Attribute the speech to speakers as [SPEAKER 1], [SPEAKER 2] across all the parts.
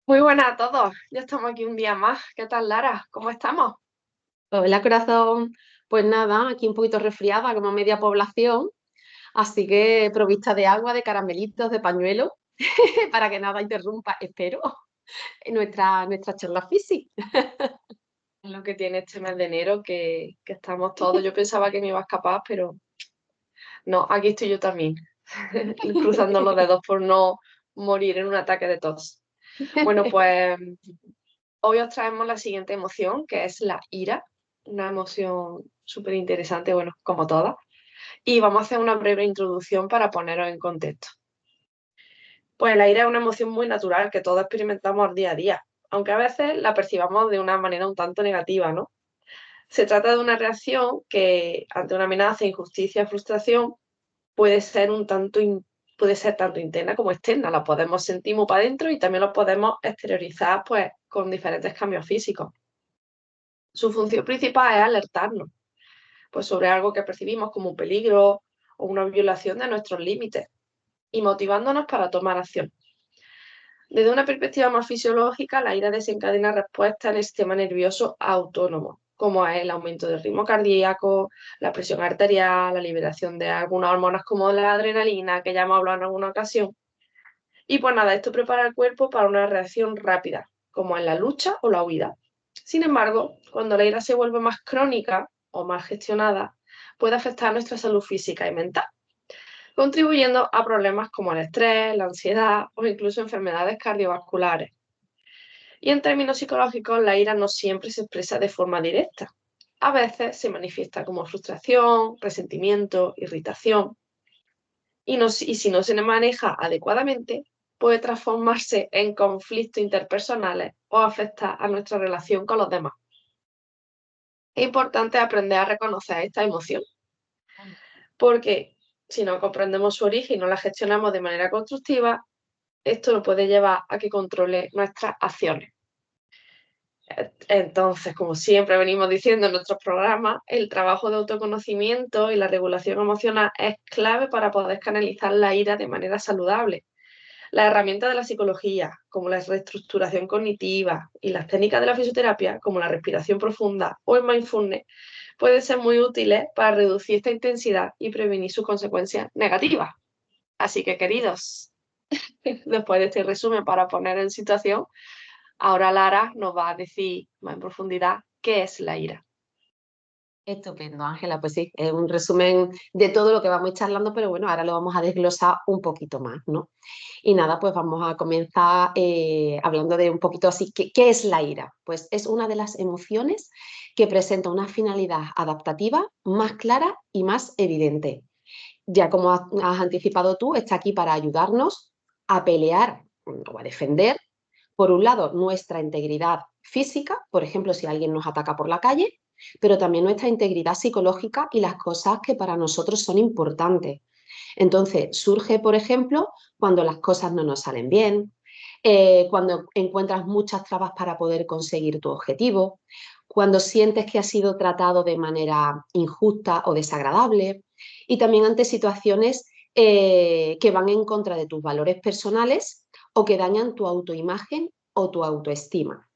[SPEAKER 1] Muy buenas a todos, ya estamos aquí un día más. ¿Qué tal, Lara? ¿Cómo estamos?
[SPEAKER 2] Hola, corazón. Pues nada, aquí un poquito resfriada, como media población, así que provista de agua, de caramelitos, de pañuelo, para que nada interrumpa, espero, en nuestra charla física.
[SPEAKER 1] Es lo que tiene este mes de enero, que estamos todos. Yo pensaba que me iba a escapar, pero no, aquí estoy yo también, cruzando los dedos por no morir en un ataque de tos. Bueno, pues hoy os traemos la siguiente emoción, que es la ira, una emoción súper interesante, bueno, como todas. Y vamos a hacer una breve introducción para poneros en contexto. Pues la ira es una emoción muy natural que todos experimentamos día a día, aunque a veces la percibamos de una manera un tanto negativa, ¿no? Se trata de una reacción que, ante una amenaza, injusticia, frustración, puede ser puede ser tanto interna como externa. La podemos sentir muy para adentro y también lo podemos exteriorizar, pues, con diferentes cambios físicos. Su función principal es alertarnos, pues, sobre algo que percibimos como un peligro o una violación de nuestros límites y motivándonos para tomar acción. Desde una perspectiva más fisiológica, la ira desencadena respuestas en el sistema nervioso autónomo, como es el aumento del ritmo cardíaco, la presión arterial, la liberación de algunas hormonas como la adrenalina, que ya hemos hablado en alguna ocasión. Y pues nada, esto prepara el cuerpo para una reacción rápida, como en la lucha o la huida. Sin embargo, cuando la ira se vuelve más crónica o mal gestionada, puede afectar nuestra salud física y mental, contribuyendo a problemas como el estrés, la ansiedad o incluso enfermedades cardiovasculares. Y en términos psicológicos, la ira no siempre se expresa de forma directa. A veces se manifiesta como frustración, resentimiento, irritación, y si no se le maneja adecuadamente, puede transformarse en conflictos interpersonales o afectar a nuestra relación con los demás. Es importante aprender a reconocer esta emoción, porque si no comprendemos su origen y no la gestionamos de manera constructiva, esto nos puede llevar a que controle nuestras acciones. Entonces, como siempre venimos diciendo en nuestros programas, el trabajo de autoconocimiento y la regulación emocional es clave para poder canalizar la ira de manera saludable. Las herramientas de la psicología, como la reestructuración cognitiva y las técnicas de la fisioterapia, como la respiración profunda o el mindfulness, pueden ser muy útiles para reducir esta intensidad y prevenir sus consecuencias negativas. Así que, queridos, después de este resumen para poner en situación, ahora Lara nos va a decir más en profundidad qué es la ira.
[SPEAKER 2] Estupendo, Ángela. Pues sí, es un resumen de todo lo que vamos a ir charlando, pero bueno, ahora lo vamos a desglosar un poquito más, ¿no? Y nada, pues vamos a comenzar hablando de un poquito así, ¿qué es la ira? Pues es una de las emociones que presenta una finalidad adaptativa más clara y más evidente. Ya como has anticipado tú, está aquí para ayudarnos a pelear o a defender, por un lado, nuestra integridad física, por ejemplo, si alguien nos ataca por la calle, pero también nuestra integridad psicológica y las cosas que para nosotros son importantes. Entonces, surge, por ejemplo, cuando las cosas no nos salen bien, cuando encuentras muchas trabas para poder conseguir tu objetivo, cuando sientes que has sido tratado de manera injusta o desagradable, y también ante situaciones que van en contra de tus valores personales o que dañan tu autoimagen o tu autoestima.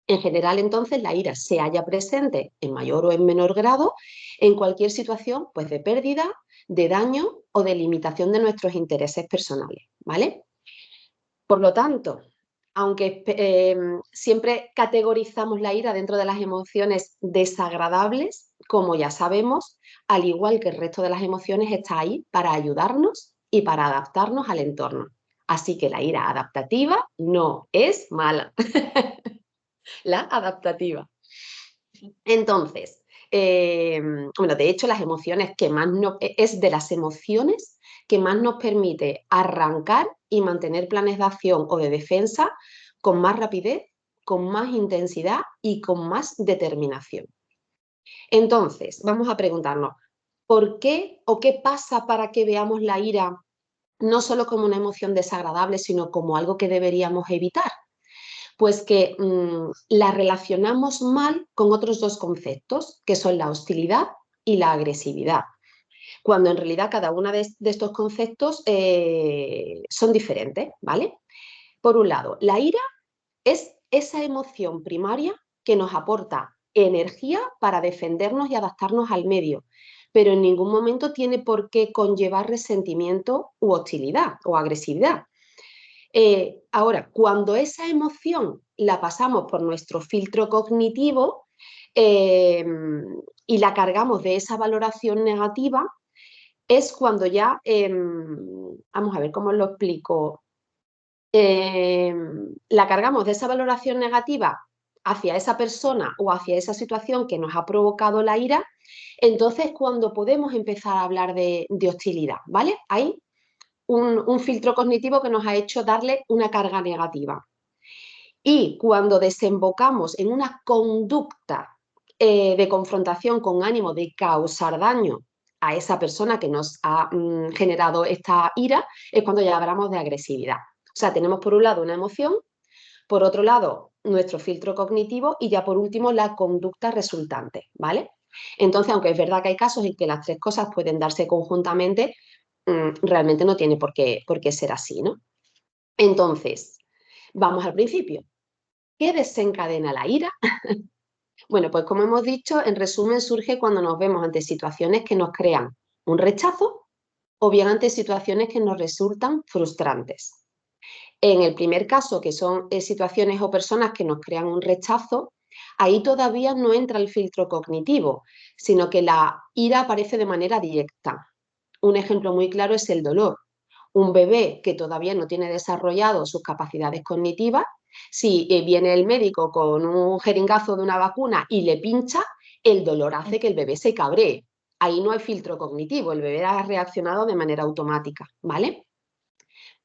[SPEAKER 2] En general, entonces, la ira se halla presente en mayor o en menor grado en cualquier situación, pues, de pérdida, de daño o de limitación de nuestros intereses personales, ¿vale? Por lo tanto, aunque siempre categorizamos la ira dentro de las emociones desagradables, como ya sabemos, al igual que el resto de las emociones, está ahí para ayudarnos y para adaptarnos al entorno. Así que la ira adaptativa no es mala, la adaptativa. Entonces, bueno, de hecho, las emociones que más es de las emociones que más nos permite arrancar y mantener planes de acción o de defensa con más rapidez, con más intensidad y con más determinación. Entonces, vamos a preguntarnos, ¿por qué o qué pasa para que veamos la ira no solo como una emoción desagradable, sino como algo que deberíamos evitar? Pues que la relacionamos mal con otros dos conceptos, que son la hostilidad y la agresividad, cuando en realidad cada uno de estos conceptos son diferentes, ¿vale? Por un lado, la ira Es esa emoción primaria que nos aporta energía para defendernos y adaptarnos al medio, pero en ningún momento tiene por qué conllevar resentimiento u hostilidad o agresividad. Ahora, cuando esa emoción la pasamos por nuestro filtro cognitivo eh, y la cargamos de esa valoración negativa, es cuando ya, vamos a ver cómo lo explico, la cargamos de esa valoración negativa hacia esa persona o hacia esa situación que nos ha provocado la ira, entonces cuando podemos empezar a hablar de hostilidad, ¿vale? Hay un filtro cognitivo que nos ha hecho darle una carga negativa. Y cuando desembocamos en una conducta de confrontación con ánimo de causar daño a esa persona que nos ha generado esta ira, es cuando ya hablamos de agresividad. O sea, tenemos por un lado una emoción, por otro lado nuestro filtro cognitivo y ya por último la conducta resultante, ¿vale? Entonces, aunque es verdad que hay casos en que las tres cosas pueden darse conjuntamente, realmente no tiene por qué ser así, ¿no? Entonces, vamos al principio. ¿Qué desencadena la ira? Bueno, pues como hemos dicho, en resumen surge cuando nos vemos ante situaciones que nos crean un rechazo o bien ante situaciones que nos resultan frustrantes. En el primer caso, que son situaciones o personas que nos crean un rechazo, ahí todavía no entra el filtro cognitivo, sino que la ira aparece de manera directa. Un ejemplo muy claro es el dolor. Un bebé que todavía no tiene desarrollado sus capacidades cognitivas, si viene el médico con un jeringazo de una vacuna y le pincha, el dolor hace que el bebé se cabree. Ahí no hay filtro cognitivo, el bebé ha reaccionado de manera automática, ¿vale?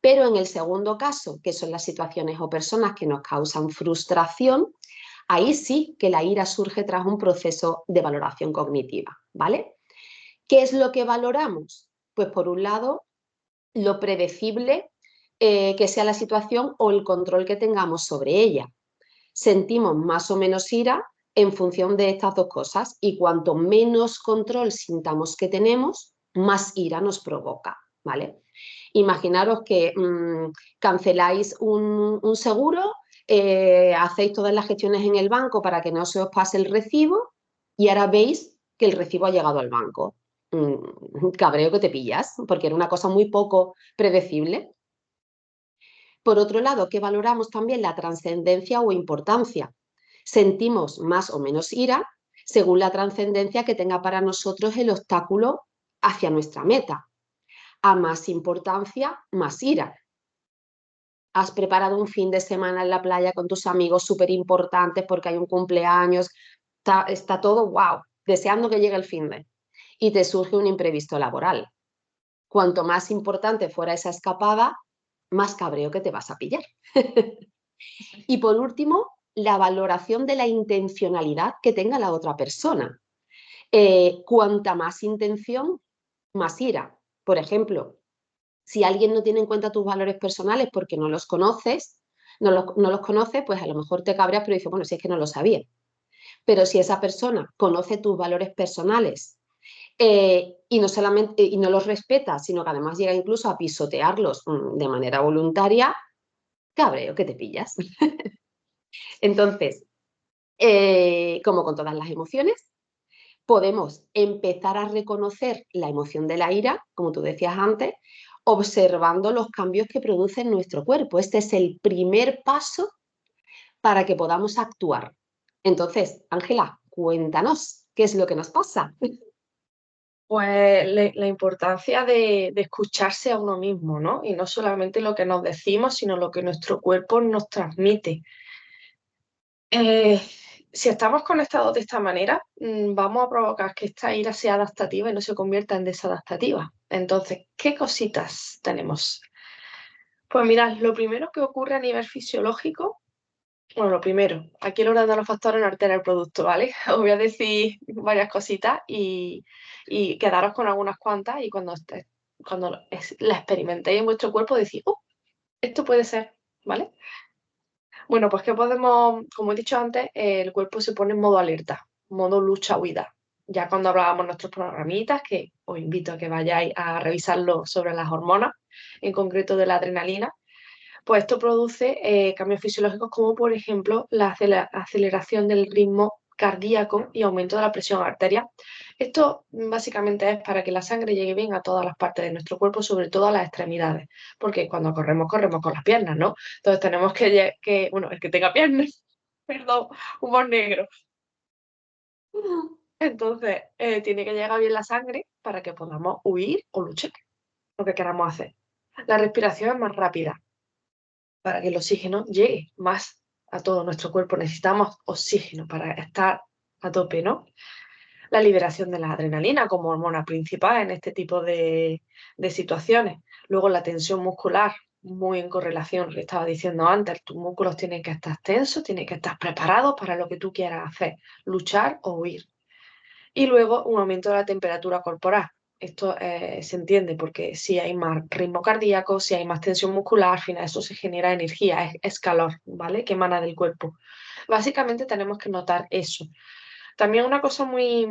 [SPEAKER 2] Pero en el segundo caso, que son las situaciones o personas que nos causan frustración, ahí sí que la ira surge tras un proceso de valoración cognitiva, ¿vale? ¿Qué es lo que valoramos? Pues por un lado, lo predecible que sea la situación o el control que tengamos sobre ella. Sentimos más o menos ira en función de estas dos cosas y cuanto menos control sintamos que tenemos, más ira nos provoca, ¿vale? Imaginaros que canceláis un seguro, hacéis todas las gestiones en el banco para que no se os pase el recibo y ahora veis que el recibo ha llegado al banco. Cabreo que te pillas, porque era una cosa muy poco predecible. Por otro lado, que valoramos también la trascendencia o importancia. Sentimos más o menos ira según la trascendencia que tenga para nosotros el obstáculo hacia nuestra meta. A más importancia, más ira. Has preparado un fin de semana en la playa con tus amigos súper importantes porque hay un cumpleaños, está todo wow, deseando que llegue el fin de. Y te surge un imprevisto laboral. Cuanto más importante fuera esa escapada, más cabreo que te vas a pillar. Y por último, la valoración de la intencionalidad que tenga la otra persona. Cuanta más intención, más ira. Por ejemplo, si alguien no tiene en cuenta tus valores personales porque no los conoces, no los conoces, pues a lo mejor te cabreas, pero dices, bueno, si es que no lo sabía. Pero si esa persona conoce tus valores personales y no solamente y no los respeta, sino que además llega incluso a pisotearlos de manera voluntaria, cabreo que te pillas. Entonces, como con todas las emociones, podemos empezar a reconocer la emoción de la ira, como tú decías antes, observando los cambios que produce en nuestro cuerpo. Este es el primer paso para que podamos actuar. Entonces, Ángela, cuéntanos, ¿qué es lo que nos pasa?
[SPEAKER 1] Pues la importancia de escucharse a uno mismo, ¿no? Y no solamente lo que nos decimos, sino lo que nuestro cuerpo nos transmite. Eh, si estamos conectados de esta manera, vamos a provocar que esta ira sea adaptativa y no se convierta en desadaptativa. Entonces, ¿qué cositas tenemos? Pues mirad, lo primero que ocurre a nivel fisiológico, bueno, lo primero, aquí el orden de los factores no altera el producto, ¿vale? Os voy a decir varias cositas y quedaros con algunas cuantas y cuando la experimentéis en vuestro cuerpo decís, esto puede ser, ¿vale? Bueno, pues que podemos, como he dicho antes, el cuerpo se pone en modo alerta, modo lucha-huida. Ya cuando hablábamos nuestros programitas, que os invito a que vayáis a revisarlo sobre las hormonas, en concreto de la adrenalina, Pues esto produce cambios fisiológicos como, por ejemplo, la aceleración del ritmo cardíaco y aumento de la presión arterial. Esto básicamente es para que la sangre llegue bien a todas las partes de nuestro cuerpo, sobre todo a las extremidades, porque cuando corremos, corremos con las piernas, ¿no? Entonces tenemos bueno, el que tenga piernas, perdón, humor negro. Entonces, tiene que llegar bien la sangre para que podamos huir o luchar, lo que queramos hacer. La respiración es más rápida para que el oxígeno llegue más a todo nuestro cuerpo. Necesitamos oxígeno para estar a tope, ¿no? La liberación de la adrenalina como hormona principal en este tipo de situaciones. Luego la tensión muscular, muy en correlación, lo que estaba diciendo antes, tus músculos tienen que estar tensos, tienen que estar preparados para lo que tú quieras hacer, luchar o huir. Y luego un aumento de la temperatura corporal. Esto se entiende porque si hay más ritmo cardíaco, si hay más tensión muscular, al final eso se genera energía, es calor, ¿vale? Que emana del cuerpo. Básicamente tenemos que notar eso. También una cosa muy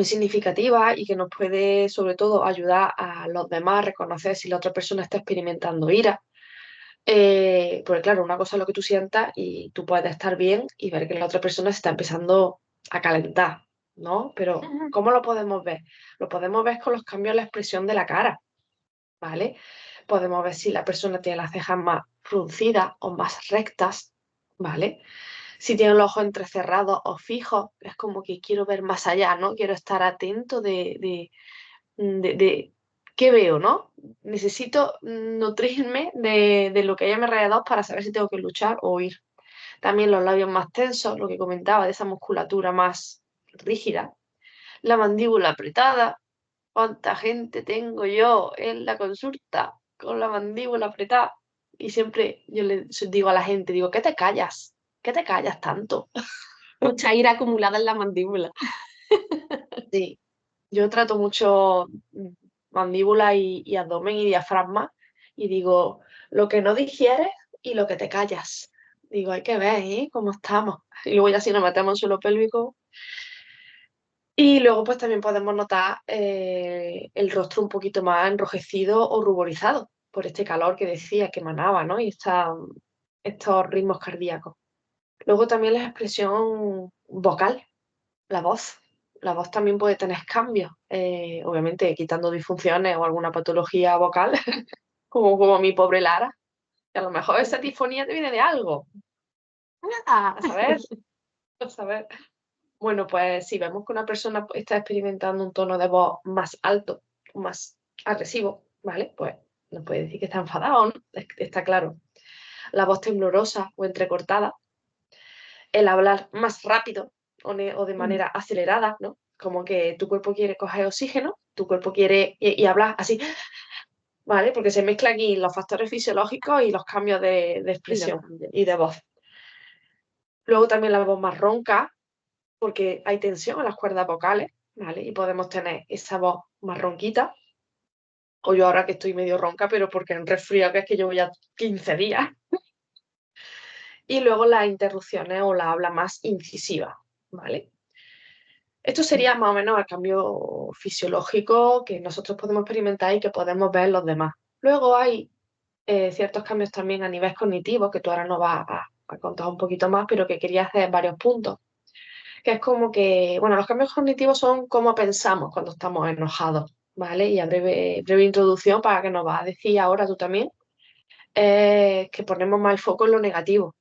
[SPEAKER 1] significativa y que nos puede sobre todo ayudar a los demás a reconocer si la otra persona está experimentando ira. Porque claro, una cosa es lo que tú sientas y tú puedes estar bien y ver que la otra persona se está empezando a calentar, ¿no? Pero ¿cómo lo podemos ver? Lo podemos ver con los cambios en la expresión de la cara, ¿vale? Podemos ver si la persona tiene las cejas más fruncidas o más rectas, ¿vale? Si tiene los ojos entrecerrados o fijos, es como que quiero ver más allá, ¿no? Quiero estar atento de qué veo, ¿no? Necesito nutrirme de lo que hay a mi alrededor para saber si tengo que luchar o huir. También los labios más tensos, lo que comentaba, de esa musculatura más rígida. La mandíbula apretada. ¿Cuánta gente tengo yo en la consulta con la mandíbula apretada? Y siempre yo le digo a la gente, digo, ¿qué te callas? ¿Qué te callas tanto?
[SPEAKER 2] Mucha ira acumulada en la mandíbula.
[SPEAKER 1] Sí, yo trato mucho mandíbula y abdomen y diafragma y digo, lo que no digieres y lo que te callas. Digo, hay que ver, ¿eh? ¿Cómo estamos? Y luego ya si nos metemos en suelo pélvico. Y luego pues también podemos notar el rostro un poquito más enrojecido o ruborizado por este calor que decía que emanaba, ¿no? Y estos ritmos cardíacos. Luego también la expresión vocal, la voz. La voz también puede tener cambios, obviamente quitando disfunciones o alguna patología vocal, como mi pobre Lara, que a lo mejor esa tifonía te viene de algo. A saber, a saber. Bueno, pues si vemos que una persona está experimentando un tono de voz más alto, más agresivo, ¿vale? Pues nos puede decir que está enfadado, ¿no? Está claro. La voz temblorosa o entrecortada, el hablar más rápido o de manera acelerada, ¿no? Como que tu cuerpo quiere coger oxígeno, tu cuerpo quiere y hablar así, ¿vale? Porque se mezclan aquí los factores fisiológicos y los cambios de
[SPEAKER 2] Y lo
[SPEAKER 1] expresión
[SPEAKER 2] cambio.
[SPEAKER 1] y de voz. Luego también la voz más ronca, porque hay tensión en las cuerdas vocales, ¿vale? Y podemos tener esa voz más ronquita. O yo ahora que estoy medio ronca, pero porque en resfriado, que es que llevo ya 15 días. Y luego las interrupciones o la habla más incisiva, ¿vale? Esto sería más o menos el cambio fisiológico que nosotros podemos experimentar y que podemos ver en los demás. Luego hay ciertos cambios también a nivel cognitivo, que tú ahora nos vas a contar un poquito más, pero que quería hacer varios puntos. Que es como que, bueno, los cambios cognitivos son cómo pensamos cuando estamos enojados, ¿vale? Y a breve introducción para que nos vas a decir ahora tú también, que ponemos más el foco en lo negativo,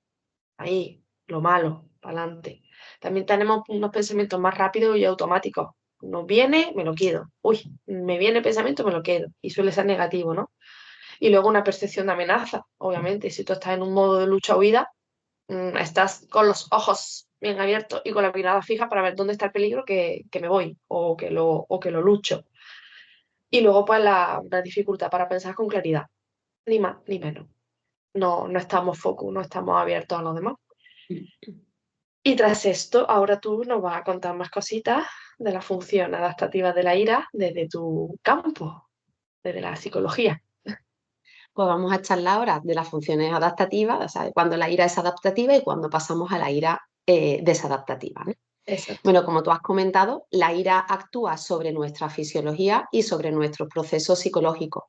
[SPEAKER 1] ahí, lo malo, para adelante. También tenemos unos pensamientos más rápidos y automáticos. Nos viene, me lo quedo. Uy, me viene el pensamiento, me lo quedo. Y suele ser negativo, ¿no? Y luego una percepción de amenaza, obviamente. Si tú estás en un modo de lucha o huida, estás con los ojos bien abiertos y con la mirada fija para ver dónde está el peligro que me voy o que lo lucho. Y luego, pues, la dificultad para pensar con claridad. Ni más ni menos. No estamos focus, no estamos abiertos a los demás. Y tras esto, ahora tú nos vas a contar más cositas de la función adaptativa de la ira desde tu campo, desde la psicología.
[SPEAKER 2] Pues vamos a charlar ahora de las funciones adaptativas, o sea, de cuando la ira es adaptativa y cuando pasamos a la ira desadaptativa, ¿no?
[SPEAKER 1] Exacto.
[SPEAKER 2] Bueno, como tú has comentado, la ira actúa sobre nuestra fisiología y sobre nuestros procesos psicológicos,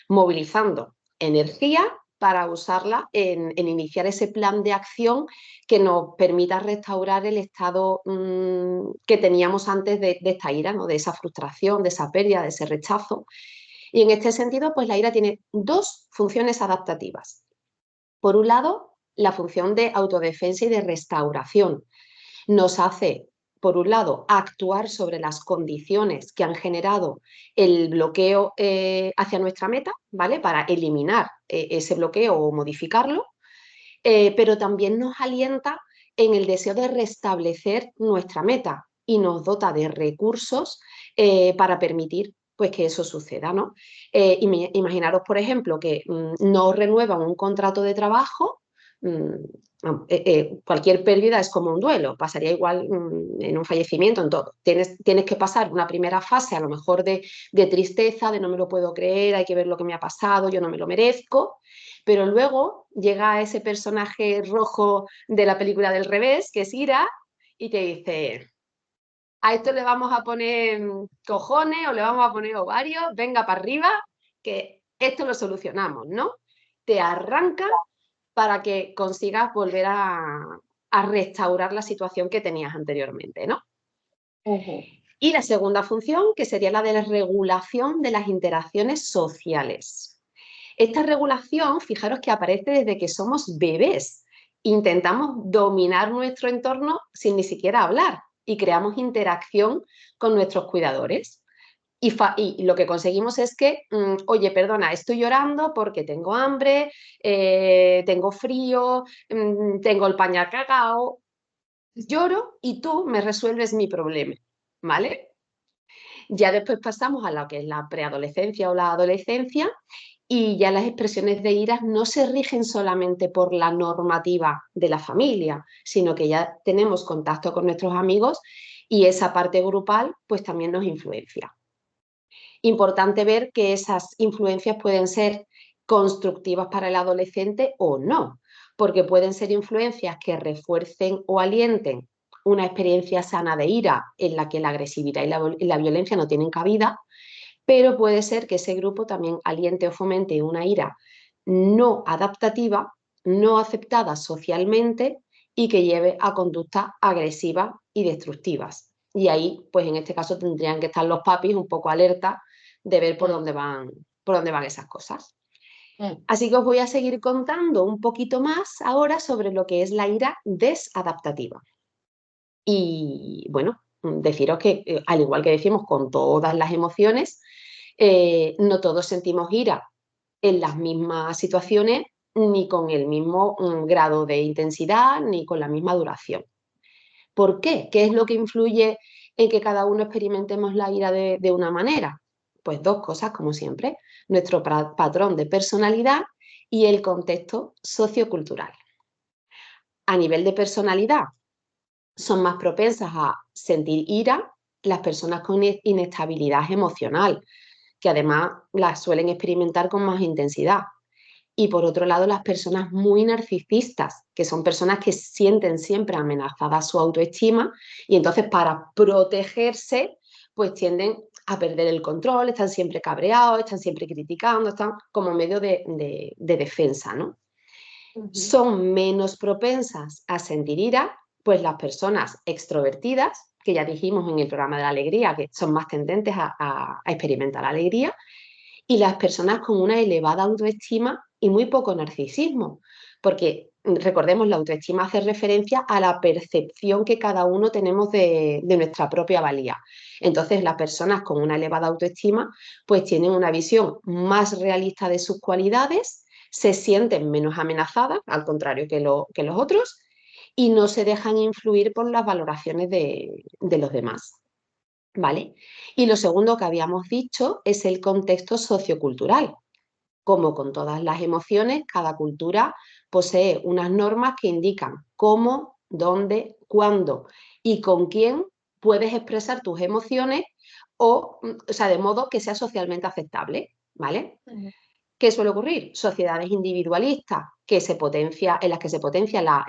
[SPEAKER 2] movilizando energía para usarla en iniciar ese plan de acción que nos permita restaurar el estado que teníamos antes de esta ira, ¿no? De esa frustración, de esa pérdida, de ese rechazo. Y en este sentido, pues la ira tiene dos funciones adaptativas. Por un lado, la función de autodefensa y de restauración. Nos hace, por un lado, actuar sobre las condiciones que han generado el bloqueo hacia nuestra meta, ¿vale? Para eliminar ese bloqueo o modificarlo, pero también nos alienta en el deseo de restablecer nuestra meta y nos dota de recursos para permitir pues, que eso suceda, ¿no? Imaginaros, por ejemplo, que no renuevan un contrato de trabajo. Cualquier pérdida es como un duelo, pasaría igual en un fallecimiento, en todo. Tienes que pasar una primera fase a lo mejor de tristeza, de no me lo puedo creer, hay que ver lo que me ha pasado, yo no me lo merezco, pero luego llega ese personaje rojo de la película del revés, que es Ira, y te dice, a esto le vamos a poner cojones o le vamos a poner ovarios, venga para arriba, que esto lo solucionamos, ¿no? Te arranca para que consigas volver a restaurar la situación que tenías anteriormente, ¿no? Y la segunda función, que sería la de la regulación de las interacciones sociales. Esta regulación, fijaros que aparece desde que somos bebés. Intentamos dominar nuestro entorno sin ni siquiera hablar y creamos interacción con nuestros cuidadores. Y lo que conseguimos es que, oye, perdona, estoy llorando porque tengo hambre, tengo frío, tengo el pañal cagao, lloro y tú me resuelves mi problema, ¿vale? Ya después pasamos a lo que es la preadolescencia o la adolescencia y ya las expresiones de ira no se rigen solamente por la normativa de la familia, sino que ya tenemos contacto con nuestros amigos y esa parte grupal pues también nos influencia. Importante ver que esas influencias pueden ser constructivas para el adolescente o no, porque pueden ser influencias que refuercen o alienten una experiencia sana de ira en la que la agresividad y la violencia no tienen cabida, pero puede ser que ese grupo también aliente o fomente una ira no adaptativa, no aceptada socialmente y que lleve a conductas agresivas y destructivas. Y ahí, pues en este caso tendrían que estar los papis un poco alerta de ver por dónde van esas cosas. Así que os voy a seguir contando un poquito más ahora sobre lo que es la ira desadaptativa. Y bueno, deciros que, al igual que decimos con todas las emociones, no todos sentimos ira en las mismas situaciones, ni con el mismo grado de intensidad, ni con la misma duración. ¿Por qué? ¿Qué es lo que influye en que cada uno experimentemos la ira de una manera? Pues dos cosas, como siempre, nuestro patrón de personalidad y el contexto sociocultural. A nivel de personalidad, son más propensas a sentir ira las personas con inestabilidad emocional, que además las suelen experimentar con más intensidad. Y por otro lado, las personas muy narcisistas, que son personas que sienten siempre amenazada su autoestima y entonces para protegerse, pues tienden a perder el control, están siempre cabreados, están siempre criticando, están como medio de defensa, ¿no? Son menos propensas a sentir ira, pues las personas extrovertidas, que ya dijimos en el programa de la alegría, que son más tendentes a experimentar alegría, y las personas con una elevada autoestima y muy poco narcisismo, porque recordemos, la autoestima hace referencia a la percepción que cada uno tenemos de nuestra propia valía. Entonces, las personas con una elevada autoestima pues tienen una visión más realista de sus cualidades, se sienten menos amenazadas, al contrario que los otros, y no se dejan influir por las valoraciones de los demás. ¿Vale? Y lo segundo que habíamos dicho es el contexto sociocultural. Como con todas las emociones, cada cultura posee unas normas que indican cómo, dónde, cuándo y con quién puedes expresar tus emociones o sea, de modo que sea socialmente aceptable, ¿vale? ¿Qué suele ocurrir? Sociedades individualistas en las que se potencia la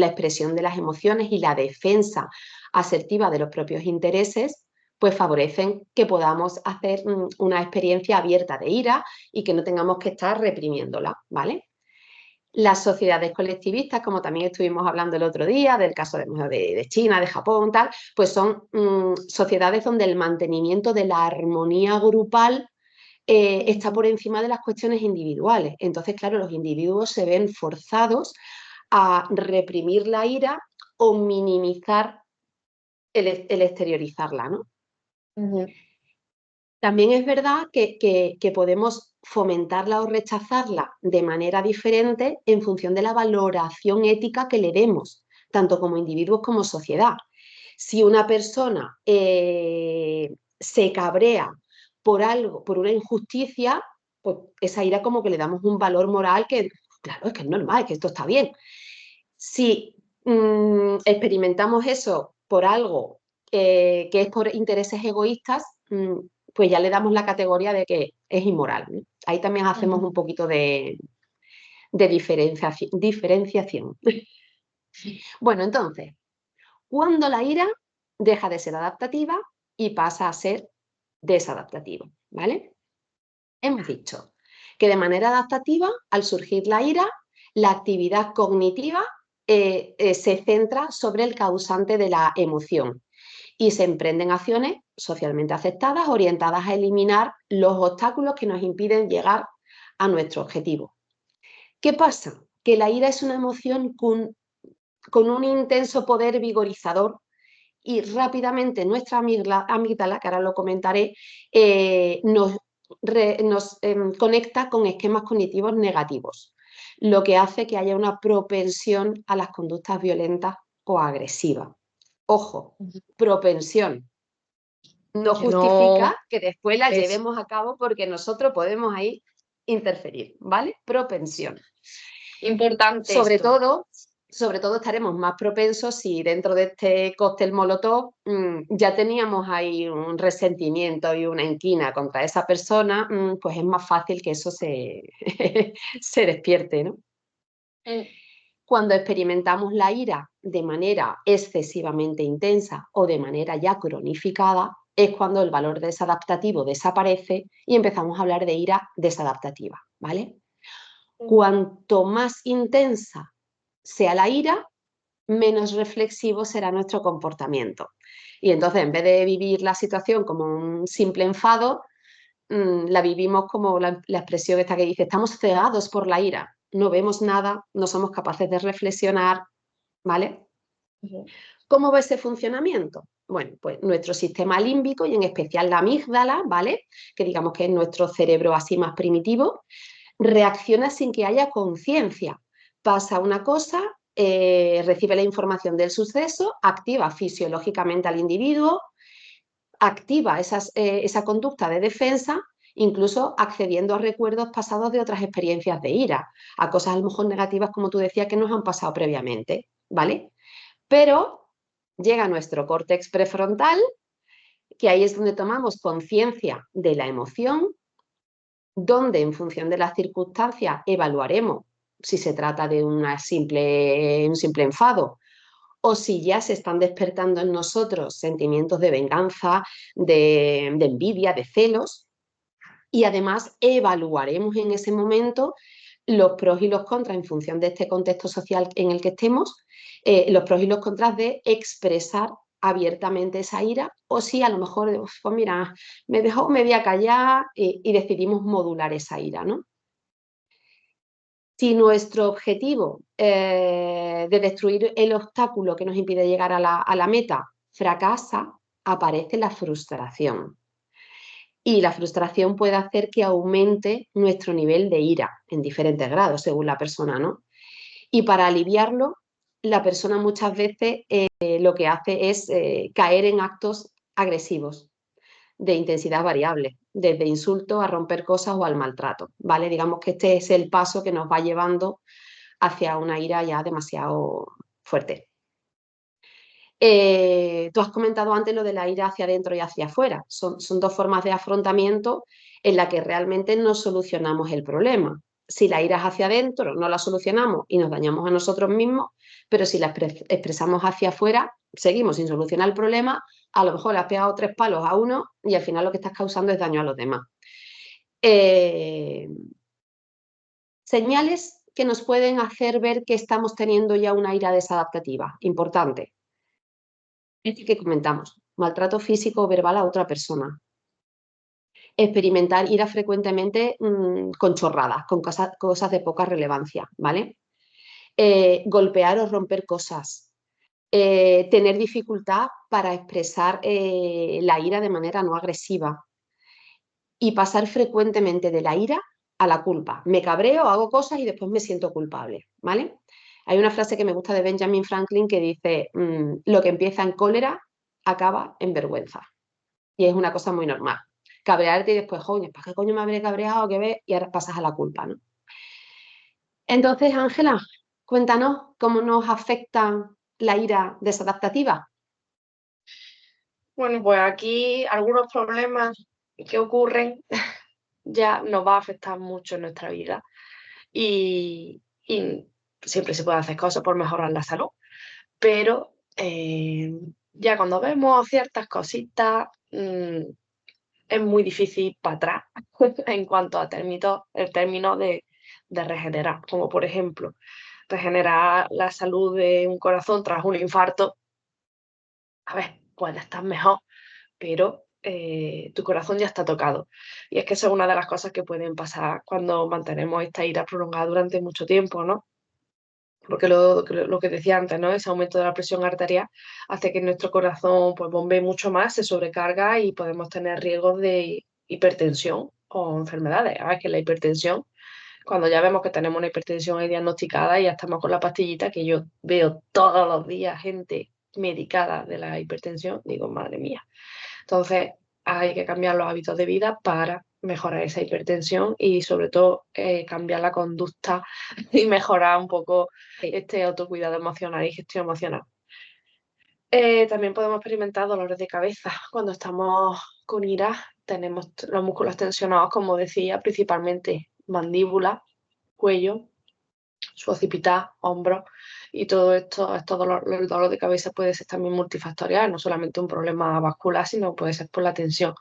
[SPEAKER 2] expresión de las emociones y la defensa asertiva de los propios intereses, pues favorecen que podamos hacer una experiencia abierta de ira y que no tengamos que estar reprimiéndola, ¿vale? Las sociedades colectivistas, como también estuvimos hablando el otro día, del caso de China, de Japón, tal, pues son sociedades donde el mantenimiento de la armonía grupal está por encima de las cuestiones individuales. Entonces, claro, los individuos se ven forzados a reprimir la ira o minimizar el exteriorizarla, ¿no?
[SPEAKER 1] Ujú.
[SPEAKER 2] También es verdad que podemos fomentarla o rechazarla de manera diferente en función de la valoración ética que le demos, tanto como individuos como sociedad. Si una persona se cabrea por algo, por una injusticia, pues esa ira como que le damos un valor moral que, claro, es que es normal, es que esto está bien. Si experimentamos eso por algo que es por intereses egoístas, pues ya le damos la categoría de que es inmoral, ¿no? Ahí también hacemos
[SPEAKER 1] Ujú.
[SPEAKER 2] un poquito de diferenciación. Bueno, entonces, cuando la ira deja de ser adaptativa y pasa a ser desadaptativa, ¿vale? Hemos dicho que de manera adaptativa, al surgir la ira, la actividad cognitiva se centra sobre el causante de la emoción y se emprenden acciones socialmente aceptadas orientadas a eliminar los obstáculos que nos impiden llegar a nuestro objetivo. ¿Qué pasa? Que la ira es una emoción con un intenso poder vigorizador y rápidamente nuestra amígdala, que ahora lo comentaré, nos conecta con esquemas cognitivos negativos, lo que hace que haya una propensión a las conductas violentas o agresivas. Ojo,
[SPEAKER 1] Ujú.
[SPEAKER 2] propensión. No
[SPEAKER 1] Que no
[SPEAKER 2] justifica que después la
[SPEAKER 1] es
[SPEAKER 2] llevemos a cabo porque nosotros podemos ahí interferir, ¿vale? Propensión.
[SPEAKER 1] importante
[SPEAKER 2] Sobre
[SPEAKER 1] esto.
[SPEAKER 2] todo, sobre todo estaremos más propensos si dentro de este cóctel molotov ya teníamos ahí un resentimiento y una inquina contra esa persona, pues es más fácil que eso se despierte, ¿no?
[SPEAKER 1] Mm.
[SPEAKER 2] Cuando experimentamos la ira de manera excesivamente intensa o de manera ya cronificada, es cuando el valor desadaptativo desaparece y empezamos a hablar de ira desadaptativa, ¿vale?
[SPEAKER 1] Ujú.
[SPEAKER 2] Cuanto más intensa sea la ira, menos reflexivo será nuestro comportamiento. Y entonces, en vez de vivir la situación como un simple enfado, la vivimos como la expresión esta que dice, estamos cegados por la ira, no vemos nada, no somos capaces de reflexionar, ¿vale?
[SPEAKER 1] Ujú.
[SPEAKER 2] ¿Cómo va ese funcionamiento? Bueno, pues nuestro sistema límbico y en especial la amígdala, ¿vale? Que digamos que es nuestro cerebro así más primitivo, reacciona sin que haya conciencia. Pasa una cosa, recibe la información del suceso, activa fisiológicamente al individuo, activa esa conducta de defensa, incluso accediendo a recuerdos pasados de otras experiencias de ira, a cosas a lo mejor negativas, como tú decías, que nos han pasado previamente, ¿vale? Pero llega nuestro córtex prefrontal, que ahí es donde tomamos conciencia de la emoción, donde en función de las circunstancias evaluaremos si se trata de un simple enfado o si ya se están despertando en nosotros sentimientos de venganza, de envidia, de celos, y además evaluaremos en ese momento los pros y los contras en función de este contexto social en el que estemos, los pros y los contras de expresar abiertamente esa ira o si a lo mejor, pues mira, me dejó media callar y decidimos modular esa ira, ¿no? Si nuestro objetivo de destruir el obstáculo que nos impide llegar a la meta fracasa, aparece la frustración. Y la frustración puede hacer que aumente nuestro nivel de ira en diferentes grados según la persona, ¿no? Y para aliviarlo, la persona muchas veces lo que hace es caer en actos agresivos de intensidad variable, desde insultos a romper cosas o al maltrato, ¿vale? Digamos que este es el paso que nos va llevando hacia una ira ya demasiado fuerte. Tú has comentado antes lo de la ira hacia adentro y hacia afuera. Son dos formas de afrontamiento en la que realmente no solucionamos el problema. Si la ira es hacia adentro, no la solucionamos y nos dañamos a nosotros mismos, pero si la expresamos hacia afuera, seguimos sin solucionar el problema, a lo mejor le has pegado 3 palos a uno y al final lo que estás causando es daño a los demás. Señales que nos pueden hacer ver que estamos teniendo ya una ira desadaptativa. Importante. Este que comentamos, maltrato físico o verbal a otra persona. Experimentar ira frecuentemente con chorradas, con cosas de poca relevancia, ¿vale? Golpear o romper cosas. Tener dificultad para expresar la ira de manera no agresiva. Y pasar frecuentemente de la ira a la culpa. Me cabreo, hago cosas y después me siento culpable, ¿vale? Hay una frase que me gusta de Benjamin Franklin que dice, lo que empieza en cólera acaba en vergüenza. Y es una cosa muy normal. Cabrearte y después, joder, ¿para qué coño me habré cabreado? ¿Qué ves? Y ahora pasas a la culpa, ¿no? Entonces, Ángela, cuéntanos cómo nos afecta la ira desadaptativa.
[SPEAKER 1] Bueno, pues aquí algunos problemas que ocurren ya nos va a afectar mucho en nuestra vida y siempre se puede hacer cosas por mejorar la salud, pero ya cuando vemos ciertas cositas es muy difícil para atrás en cuanto a el término de regenerar, como por ejemplo regenerar la salud de un corazón tras un infarto. A ver, puede estar mejor, pero tu corazón ya está tocado. Y es que eso es una de las cosas que pueden pasar cuando mantenemos esta ira prolongada durante mucho tiempo, ¿no? Porque lo que decía antes, ¿no? Ese aumento de la presión arterial hace que nuestro corazón pues bombee mucho más, se sobrecarga y podemos tener riesgos de hipertensión o enfermedades. A ver, que la hipertensión, cuando ya vemos que tenemos una hipertensión ahí diagnosticada y ya estamos con la pastillita, que yo veo todos los días gente medicada de la hipertensión, digo, madre mía. Entonces, hay que cambiar los hábitos de vida para mejorar esa hipertensión y sobre todo cambiar la conducta y mejorar un poco este autocuidado emocional y gestión emocional. También podemos experimentar dolores de cabeza cuando estamos con ira. Tenemos los músculos tensionados, como decía, principalmente mandíbula, cuello, su occipital, hombros, y todo esto, el dolor de cabeza puede ser también multifactorial, no solamente un problema vascular, sino puede ser por la tensión.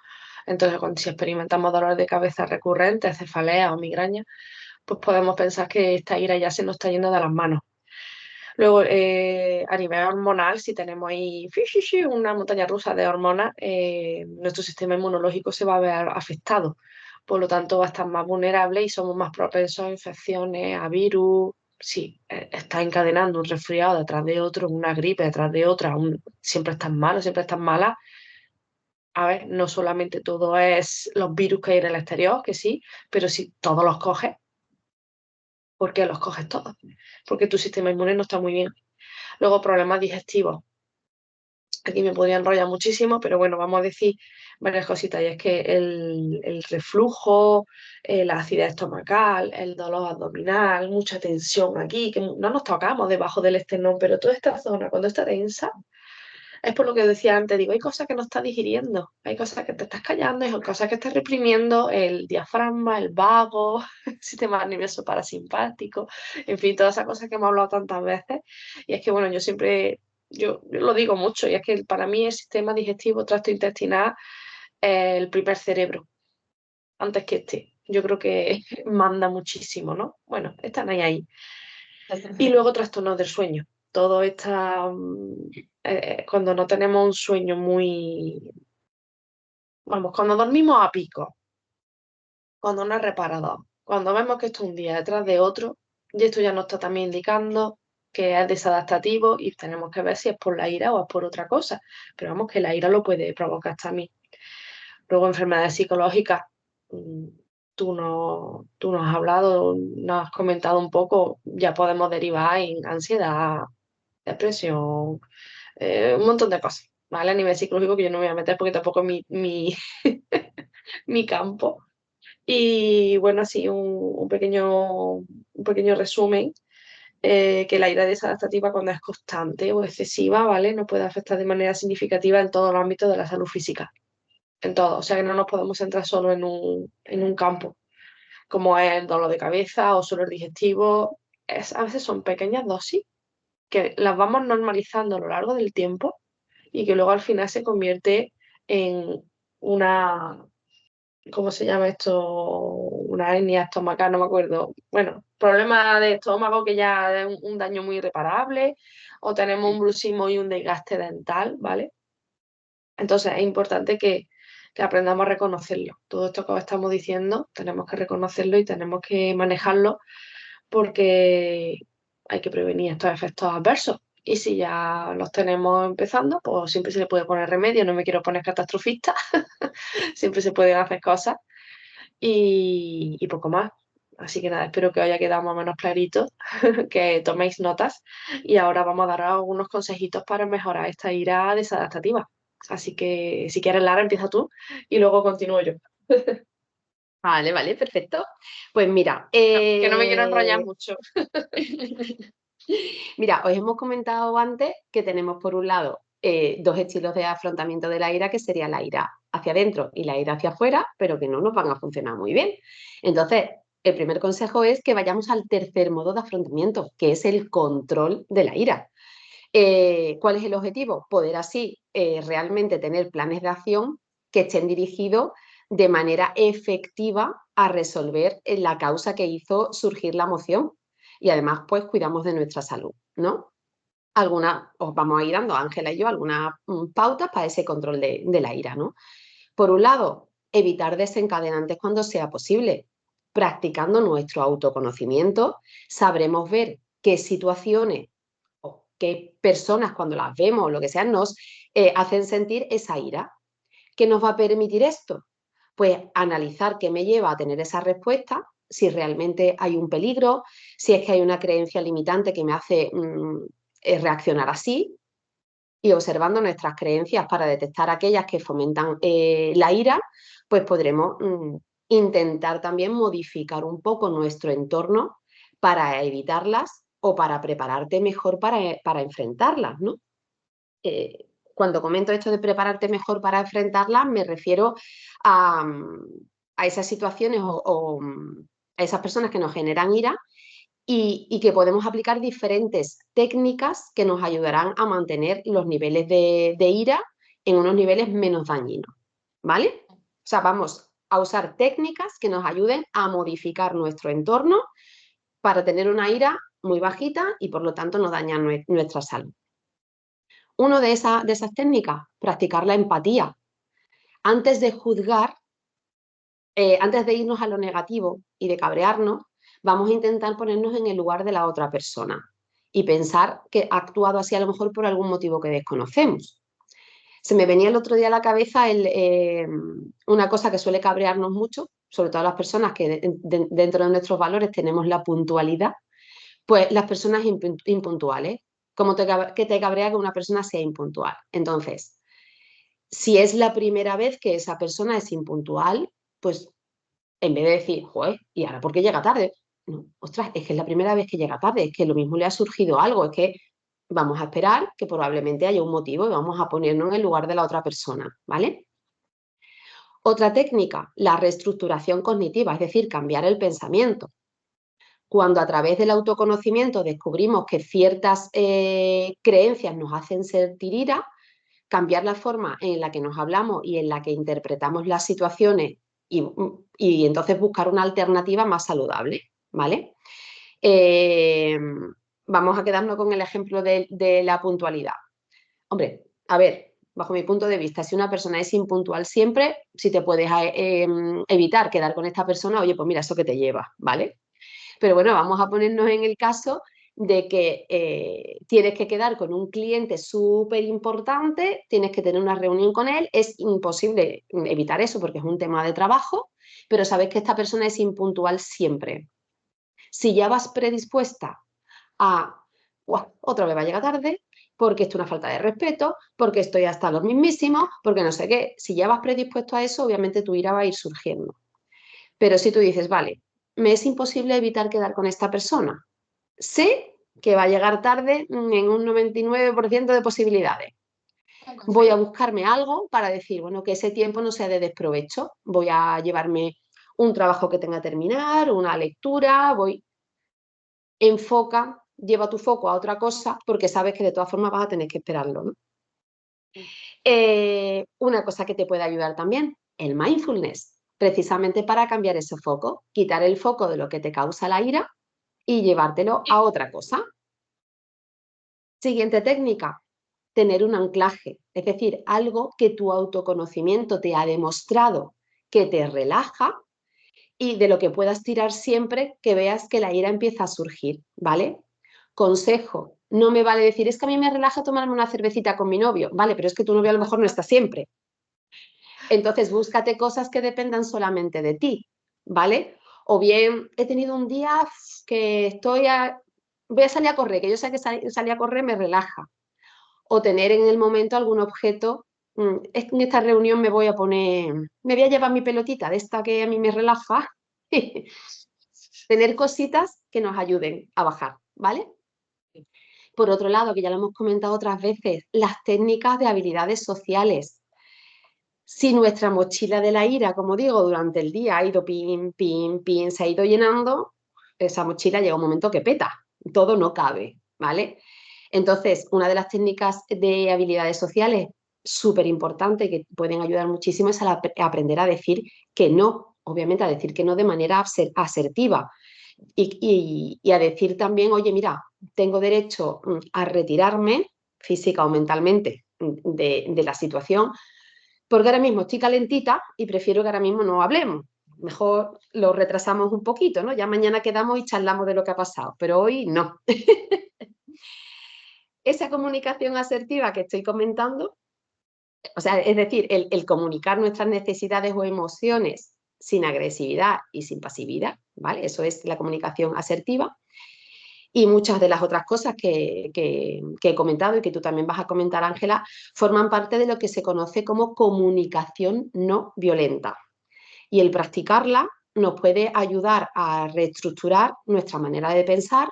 [SPEAKER 1] Entonces, si experimentamos dolores de cabeza recurrentes, cefalea o migraña, pues podemos pensar que esta ira ya se nos está yendo de las manos. Luego, a nivel hormonal, si tenemos ahí una montaña rusa de hormonas, nuestro sistema inmunológico se va a ver afectado. Por lo tanto, va a estar más vulnerable y somos más propensos a infecciones, a virus. Sí, está encadenando un resfriado detrás de otro, una gripe detrás de otra, siempre están malos, siempre están malas. A ver, no solamente todo es los virus que hay en el exterior, que sí, pero si todos los coges, ¿por qué los coges todos? Porque tu sistema inmune no está muy bien. Luego, problemas digestivos. Aquí me podría enrollar muchísimo, pero bueno, vamos a decir varias cositas. Y es que el reflujo, la acidez estomacal, el dolor abdominal, mucha tensión aquí, que no nos tocamos debajo del esternón, pero toda esta zona, cuando está tensa, es por lo que decía antes, digo, hay cosas que no estás digiriendo, hay cosas que te estás callando, hay cosas que estás reprimiendo, el diafragma, el vago, el sistema nervioso parasimpático, en fin, todas esas cosas que hemos hablado tantas veces. Y es que, bueno, yo lo digo mucho, y es que para mí el sistema digestivo, tracto intestinal, es el primer cerebro, antes que este. Yo creo que manda muchísimo, ¿no? Bueno, están ahí. Y luego trastornos del sueño. Todo está, cuando no tenemos un sueño muy, vamos, cuando dormimos a pico, cuando no es reparador, cuando vemos que esto es un día detrás de otro, y esto ya nos está también indicando que es desadaptativo y tenemos que ver si es por la ira o es por otra cosa. Pero vamos, que la ira lo puede provocar también. Luego, enfermedades psicológicas. mm, tú nos has hablado, nos has comentado un poco, ya podemos derivar en ansiedad, depresión, un montón de cosas, ¿vale? A nivel psicológico que yo no me voy a meter porque tampoco es mi campo. Y bueno, así un pequeño resumen, que la ira desadaptativa cuando es constante o excesiva, ¿vale? Nos puede afectar de manera significativa en todos los ámbitos de la salud física, en todo. O sea que no nos podemos centrar solo en un campo. como es el dolor de cabeza o dolor digestivo. A veces son pequeñas dosis que las vamos normalizando a lo largo del tiempo y que luego al final se convierte en una, ¿cómo se llama esto? Una hernia estomacal, no me acuerdo. Bueno, problema de estómago que ya es un daño muy irreparable, o tenemos un bruxismo y un desgaste dental, ¿vale? Entonces es importante que aprendamos a reconocerlo. Todo esto que os estamos diciendo, tenemos que reconocerlo y tenemos que manejarlo porque hay que prevenir estos efectos adversos. Y si ya los tenemos empezando, pues siempre se le puede poner remedio. No me quiero poner catastrofista, siempre se pueden hacer cosas y poco más. Así que nada, espero que os haya quedado más o menos clarito, que toméis notas y ahora vamos a dar algunos consejitos para mejorar esta ira desadaptativa. Así que si quieres, Lara, empieza tú y luego continúo yo.
[SPEAKER 2] Vale, vale, perfecto. Pues mira,
[SPEAKER 1] Que no me quiero enrollar mucho.
[SPEAKER 2] mira, os hemos comentado antes que tenemos por un lado dos estilos de afrontamiento de la ira, que sería la ira hacia adentro y la ira hacia afuera, pero que no nos van a funcionar muy bien. Entonces, el primer consejo es que vayamos al tercer modo de afrontamiento, que es el control de la ira. ¿Cuál es el objetivo? Poder así realmente tener planes de acción que estén dirigidos de manera efectiva a resolver la causa que hizo surgir la emoción y además pues cuidamos de nuestra salud, ¿no? Algunas, os vamos a ir dando, Ángela y yo, algunas pautas para ese control de la ira, ¿no? Por un lado, evitar desencadenantes cuando sea posible. Practicando nuestro autoconocimiento, sabremos ver qué situaciones o qué personas cuando las vemos o lo que sea nos hacen sentir esa ira. ¿Qué nos va a permitir esto? Pues analizar qué me lleva a tener esa respuesta, si realmente hay un peligro, si es que hay una creencia limitante que me hace reaccionar así, y observando nuestras creencias para detectar aquellas que fomentan la ira, pues podremos intentar también modificar un poco nuestro entorno para evitarlas o para prepararte mejor para enfrentarlas, ¿no? Cuando comento esto de prepararte mejor para enfrentarlas, me refiero a, a esas situaciones o a esas personas que nos generan ira y que podemos aplicar diferentes técnicas que nos ayudarán a mantener los niveles de ira en unos niveles menos dañinos, ¿vale? O sea, vamos a usar técnicas que nos ayuden a modificar nuestro entorno para tener una ira muy bajita y por lo tanto no dañar nuestra salud. Una de esas técnicas, practicar la empatía. Antes de juzgar, antes de irnos a lo negativo y de cabrearnos, vamos a intentar ponernos en el lugar de la otra persona y pensar que ha actuado así a lo mejor por algún motivo que desconocemos. Se me venía el otro día a la cabeza una cosa que suele cabrearnos mucho, sobre todo a las personas que dentro de nuestros valores tenemos la puntualidad, pues las personas impuntuales, como que te cabrea que una persona sea impuntual. Entonces, si es la primera vez que esa persona es impuntual, pues en vez de decir, joder, ¿y ahora por qué llega tarde? No, ostras, es que es la primera vez que llega tarde, es que lo mismo le ha surgido algo, es que vamos a esperar que probablemente haya un motivo y vamos a ponernos en el lugar de la otra persona, ¿vale? Otra técnica, la reestructuración cognitiva, es decir, cambiar el pensamiento. Cuando a través del autoconocimiento descubrimos que ciertas creencias nos hacen sentir ira, cambiar la forma en la que nos hablamos y en la que interpretamos las situaciones y entonces buscar una alternativa más saludable, ¿vale? Eh, Vamos a quedarnos con el ejemplo de la puntualidad. Hombre, a ver, bajo mi punto de vista, si una persona es impuntual siempre, si te puedes evitar quedar con esta persona, oye, pues mira, eso que te lleva, ¿vale? Pero bueno, vamos a ponernos en el caso de que tienes que quedar con un cliente súper importante, tienes que tener una reunión con él, es imposible evitar eso porque es un tema de trabajo, pero sabes que esta persona es impuntual siempre. Si ya vas predispuesta a, otra vez va a llegar tarde, porque esto es una falta de respeto, porque estoy hasta los mismísimos, porque no sé qué, si ya vas predispuesto a eso, obviamente tu ira va a ir surgiendo. Pero si tú dices, vale, me es imposible evitar quedar con esta persona, sé que va a llegar tarde en un 99% de posibilidades. Voy a buscarme algo para decir, bueno, que ese tiempo no sea de desprovecho. Voy a llevarme un trabajo que tenga que terminar, una lectura, enfoca, lleva tu foco a otra cosa porque sabes que de todas formas vas a tener que esperarlo, ¿no? Una cosa que te puede ayudar también, el mindfulness, precisamente para cambiar ese foco, quitar el foco de lo que te causa la ira y llevártelo a otra cosa. Siguiente técnica, tener un anclaje, es decir, algo que tu autoconocimiento te ha demostrado que te relaja y de lo que puedas tirar siempre que veas que la ira empieza a surgir, ¿vale? Consejo, no me vale decir, es que a mí me relaja tomarme una cervecita con mi novio, vale, pero es que tu novio a lo mejor no está siempre. Entonces, búscate cosas que dependan solamente de ti, ¿vale? O bien, he tenido un día que voy a salir a correr, que yo sé que salir a correr me relaja. O tener en el momento algún objeto, en esta reunión me voy a llevar mi pelotita de esta que a mí me relaja. Tener cositas que nos ayuden a bajar, ¿vale? Por otro lado, que ya lo hemos comentado otras veces, las técnicas de habilidades sociales. Si nuestra mochila de la ira, como digo, durante el día ha ido pin, pin, pin, se ha ido llenando, esa mochila llega un momento que peta, todo no cabe, ¿vale? Entonces, una de las técnicas de habilidades sociales súper importante que pueden ayudar muchísimo es a aprender a decir que no, obviamente a decir que no de manera asertiva y a decir también, oye, mira, tengo derecho a retirarme física o mentalmente de la situación porque ahora mismo estoy calentita y prefiero que ahora mismo no hablemos. Mejor lo retrasamos un poquito, ¿no? Ya mañana quedamos y charlamos de lo que ha pasado, pero hoy no. Esa comunicación asertiva que estoy comentando, o sea, es decir, el comunicar nuestras necesidades o emociones sin agresividad y sin pasividad, ¿vale? Eso es la comunicación asertiva. Y muchas de las otras cosas que he comentado y que tú también vas a comentar, Ángela, forman parte de lo que se conoce como comunicación no violenta. Y el practicarla nos puede ayudar a reestructurar nuestra manera de pensar,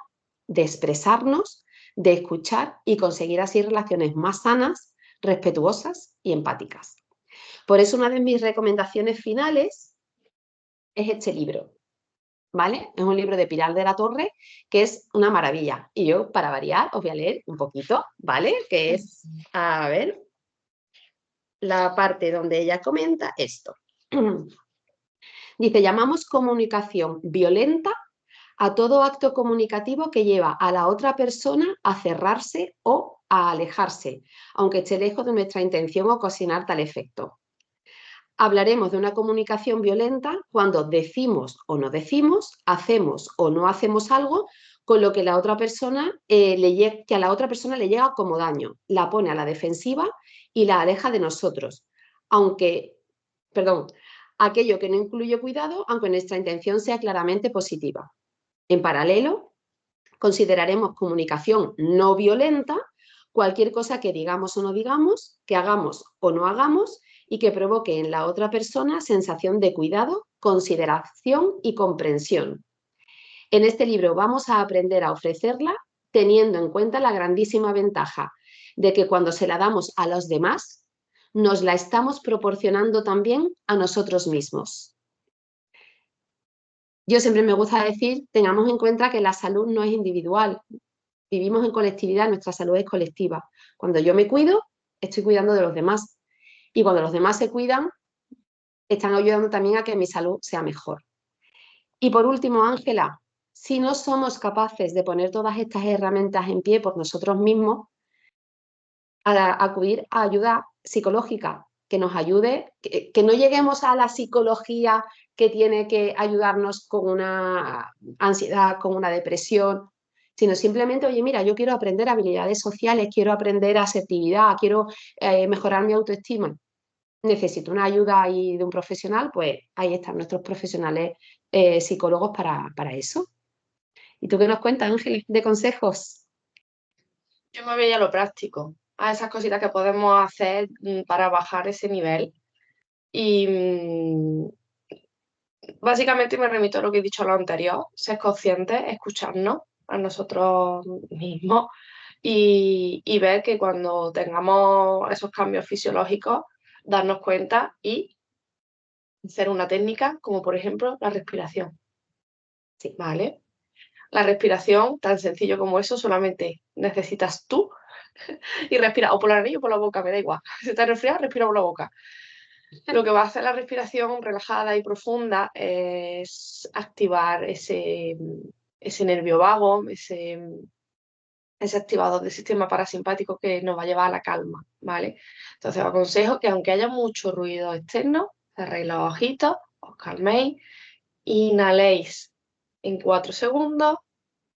[SPEAKER 2] de expresarnos, de escuchar y conseguir así relaciones más sanas, respetuosas y empáticas. Por eso una de mis recomendaciones finales es este libro, ¿vale? Es un libro de Pilar de la Torre que es una maravilla. Y yo, para variar, os voy a leer un poquito, ¿vale? Que es, a ver, la parte donde ella comenta esto. Dice, llamamos comunicación violenta a todo acto comunicativo que lleva a la otra persona a cerrarse o a alejarse, aunque esté lejos de nuestra intención ocasionar tal efecto. Hablaremos de una comunicación violenta cuando decimos o no decimos, hacemos o no hacemos algo con lo que la otra persona, que a la otra persona le llega como daño, la pone a la defensiva y la aleja de nosotros, aunque, perdón, aquello que no incluye cuidado, aunque nuestra intención sea claramente positiva. En paralelo, consideraremos comunicación no violenta cualquier cosa que digamos o no digamos, que hagamos o no hagamos y que provoque en la otra persona sensación de cuidado, consideración y comprensión. En este libro vamos a aprender a ofrecerla teniendo en cuenta la grandísima ventaja de que cuando se la damos a los demás, nos la estamos proporcionando también a nosotros mismos. Yo siempre me gusta decir, tengamos en cuenta que la salud no es individual, vivimos en colectividad, nuestra salud es colectiva. Cuando yo me cuido, estoy cuidando de los demás. Y cuando los demás se cuidan, están ayudando también a que mi salud sea mejor. Y por último, Ángela, si no somos capaces de poner todas estas herramientas en pie por nosotros mismos, a acudir a ayuda psicológica que nos ayude, que no lleguemos a la psicología que tiene que ayudarnos con una ansiedad, con una depresión, sino simplemente, oye, mira, yo quiero aprender habilidades sociales, quiero aprender asertividad, quiero mejorar mi autoestima. Necesito una ayuda ahí de un profesional, pues ahí están nuestros profesionales psicólogos para eso. ¿Y tú qué nos cuentas, Ángel, de consejos?
[SPEAKER 1] Yo me voy a lo práctico, a esas cositas que podemos hacer para bajar ese nivel. Y básicamente me remito a lo que he dicho a lo anterior, ser conscientes, escucharnos a nosotros mismos y ver que cuando tengamos esos cambios fisiológicos, darnos cuenta y hacer una técnica como por ejemplo la respiración,
[SPEAKER 2] Sí.
[SPEAKER 1] ¿vale? La respiración, tan sencillo como eso, solamente necesitas tú y respirar o por la nariz o por la boca, me da igual. Si te resfriado, respira por la boca. Lo que va a hacer la respiración relajada y profunda es activar ese nervio vago, ese activador del sistema parasimpático que nos va a llevar a la calma, ¿vale? Entonces os aconsejo que aunque haya mucho ruido externo, cerréis los ojitos, os calméis, inhaléis en 4 segundos,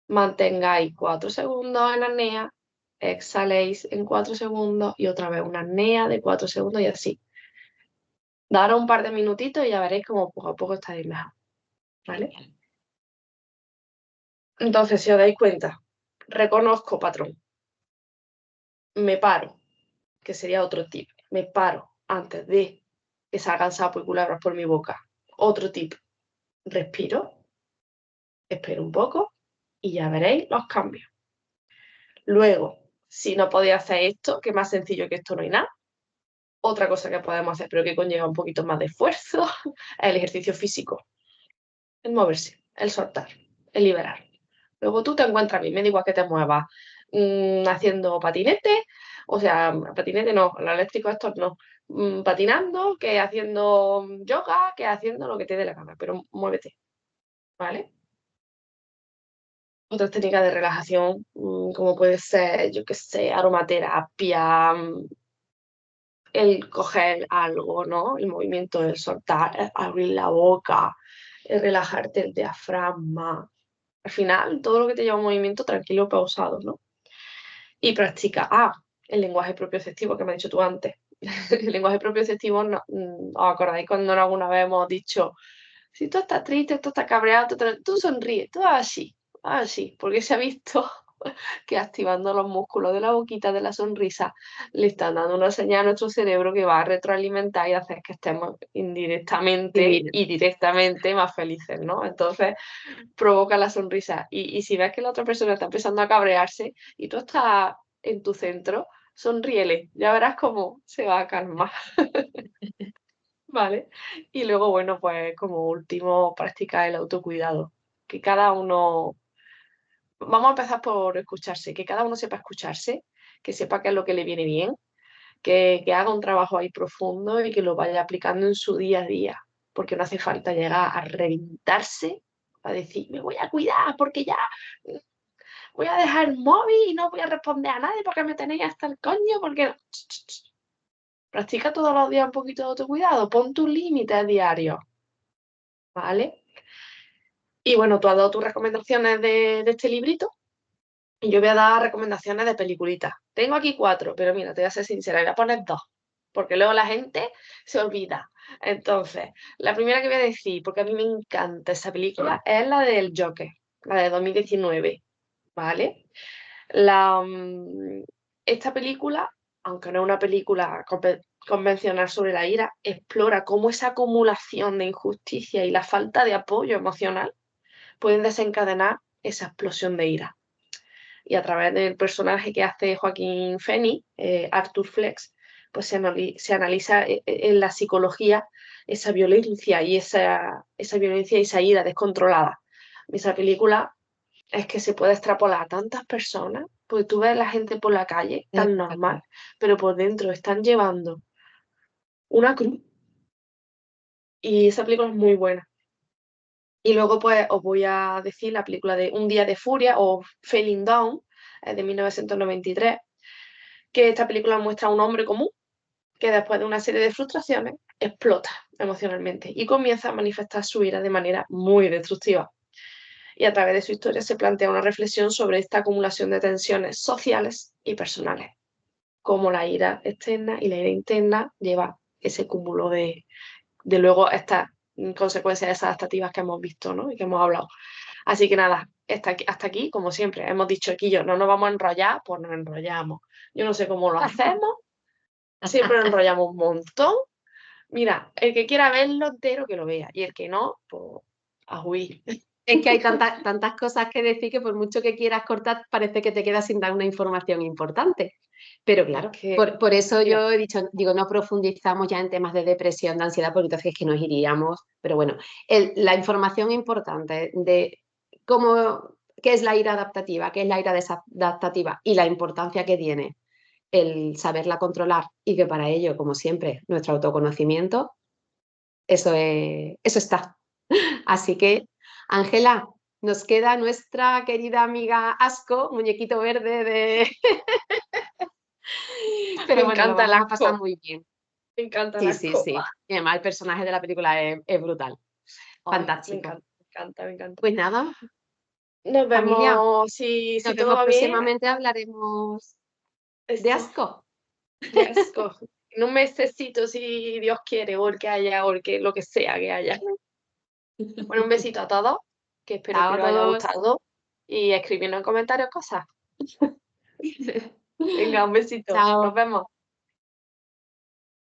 [SPEAKER 1] mantengáis 4 segundos en apnea, exhaléis en 4 segundos y otra vez una apnea de 4 segundos y así. Daros un par de minutitos y ya veréis cómo poco a poco estaréis mejor, ¿vale? Entonces, si os dais cuenta, reconozco patrón, me paro, que sería otro tip, me paro antes de que salgan sapos y culebras por mi boca. Otro tip, respiro, espero un poco y ya veréis los cambios. Luego, si no podéis hacer esto, que más sencillo que esto no hay nada, otra cosa que podemos hacer, pero que conlleva un poquito más de esfuerzo, es el ejercicio físico, el moverse, el soltar, el liberar. Luego tú te encuentras bien, me da igual que te muevas haciendo patinete, o sea, patinete no, los eléctricos estos no, patinando, que haciendo yoga, que haciendo lo que te dé la gana, pero muévete, ¿vale? Otras técnicas de relajación, como puede ser, yo qué sé, aromaterapia, el coger algo, ¿no? El movimiento del soltar, abrir la boca, el relajarte el diafragma. Al final, todo lo que te lleva a un movimiento tranquilo, pausado, ¿no? Y practica. El lenguaje propioceptivo que me has dicho tú antes. El lenguaje propioceptivo, no, ¿os acordáis cuando alguna vez hemos dicho, si tú estás triste, tú estás cabreado, tú sonríes, tú así, así, porque se ha visto que activando los músculos de la boquita, de la sonrisa, le están dando una señal a nuestro cerebro que va a retroalimentar y hacer que estemos indirectamente
[SPEAKER 2] Divino.
[SPEAKER 1] y directamente más felices, ¿no? Entonces provoca la sonrisa. Y si ves que la otra persona está empezando a cabrearse y tú estás en tu centro, sonríele, ya verás cómo se va a calmar, ¿vale? Y luego, bueno, pues como último, practicar el autocuidado, que cada uno vamos a empezar por escucharse, que cada uno sepa escucharse, que sepa qué es lo que le viene bien, que haga un trabajo ahí profundo y que lo vaya aplicando en su día a día, porque no hace falta llegar a reventarse, a decir, me voy a cuidar porque ya voy a dejar el móvil y no voy a responder a nadie porque me tenéis hasta el coño, porque no. Practica todos los días un poquito de autocuidado, pon tus límites diarios, ¿vale? Y bueno, tú has dado tus recomendaciones de este librito. Y yo voy a dar recomendaciones de peliculitas. Tengo aquí 4, pero mira, te voy a ser sincera, voy a poner 2, porque luego la gente se olvida. Entonces, la primera que voy a decir, porque a mí me encanta esa película, es la del Joker, la de 2019, ¿vale? La, esta película, aunque no es una película convencional sobre la ira, explora cómo esa acumulación de injusticia y la falta de apoyo emocional pueden desencadenar esa explosión de ira y a través del personaje que hace Joaquín Phoenix, Arthur Flex, pues se analiza en la psicología esa violencia y esa violencia y esa ira descontrolada. Esa película es que se puede extrapolar a tantas personas, porque tú ves a la gente por la calle tan normal, pero por dentro están llevando una cruz y esa película es muy buena. Y luego pues os voy a decir la película de Un día de furia o Falling Down, de 1993, que esta película muestra a un hombre común que después de una serie de frustraciones explota emocionalmente y comienza a manifestar su ira de manera muy destructiva. Y a través de su historia se plantea una reflexión sobre esta acumulación de tensiones sociales y personales, cómo la ira externa y la ira interna lleva ese cúmulo de luego estas consecuencias adaptativas que hemos visto, ¿no? Y que hemos hablado. Así que nada, hasta aquí, como siempre, hemos dicho aquí yo, no nos vamos a enrollar, pues nos enrollamos. Yo no sé cómo lo hacemos, siempre nos enrollamos un montón. Mira, el que quiera verlo entero, que lo vea. Y el que no, pues a huir.
[SPEAKER 2] Es que hay tantas cosas que decir que por mucho que quieras cortar, parece que te quedas sin dar una información importante. Pero
[SPEAKER 1] Es
[SPEAKER 2] claro,
[SPEAKER 1] que,
[SPEAKER 2] por eso
[SPEAKER 1] mira,
[SPEAKER 2] yo he dicho, digo, no profundizamos ya en temas de depresión, de ansiedad, porque entonces es que nos iríamos. Pero bueno, la información importante de qué es la ira adaptativa, qué es la ira desadaptativa y la importancia que tiene el saberla controlar y que para ello, como siempre, nuestro autoconocimiento, eso está. Así que, Ángela, nos queda nuestra querida amiga Asco, muñequito verde de...
[SPEAKER 1] me
[SPEAKER 2] Pero bueno, lo
[SPEAKER 1] encanta el
[SPEAKER 2] vamos a pasar
[SPEAKER 1] asco,
[SPEAKER 2] muy bien.
[SPEAKER 1] me encanta el
[SPEAKER 2] Sí, sí,
[SPEAKER 1] asco.
[SPEAKER 2] sí. Y además el personaje de la película es brutal,
[SPEAKER 1] Ay, me
[SPEAKER 2] fantástico.
[SPEAKER 1] encanta, me encanta, me encanta.
[SPEAKER 2] Pues nada,
[SPEAKER 1] Nos
[SPEAKER 2] familia,
[SPEAKER 1] vemos, si
[SPEAKER 2] nos
[SPEAKER 1] todo
[SPEAKER 2] vemos
[SPEAKER 1] va bien,
[SPEAKER 2] próximamente, hablaremos de
[SPEAKER 1] esto,
[SPEAKER 2] Asco.
[SPEAKER 1] de asco. En un mesecito, si Dios quiere, o el que haya, o el que, lo que sea que haya. Bueno, un besito a todos, que espero
[SPEAKER 2] Chao
[SPEAKER 1] que
[SPEAKER 2] a
[SPEAKER 1] os haya
[SPEAKER 2] todos.
[SPEAKER 1] gustado, y escribiendo en comentarios cosas. Venga, un besito, nos
[SPEAKER 2] Chao.
[SPEAKER 1] vemos.